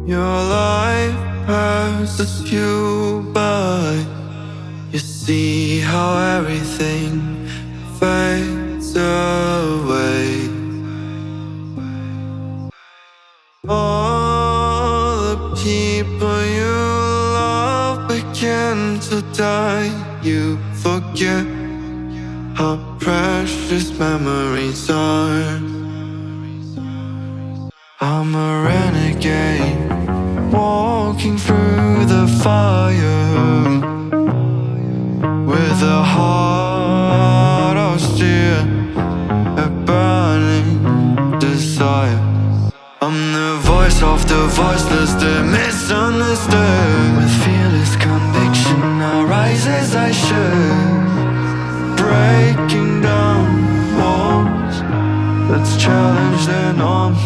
Your life passes you by. You see how everything fades away. All the people you love begin to die. You forget how precious memories are. I'm a renegade, walking through the fire, with a heart of steel, a burning desire. I'm the voice of the voiceless, the misunderstood. With fearless conviction I rise as I should, breaking down walls, let's challenge the norms.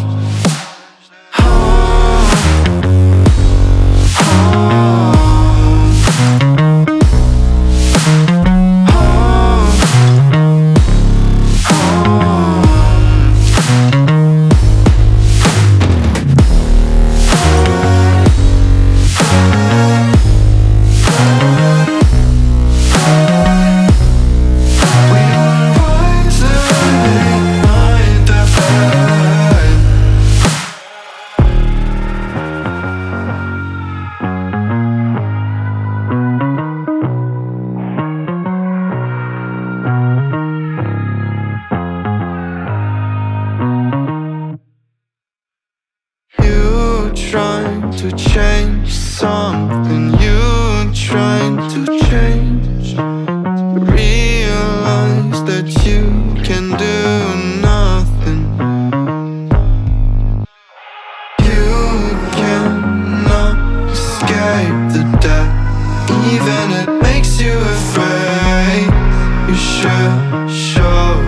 Trying to change something, you trying to change. Realize that you can do nothing. You cannot escape the death, even it makes you afraid. You should show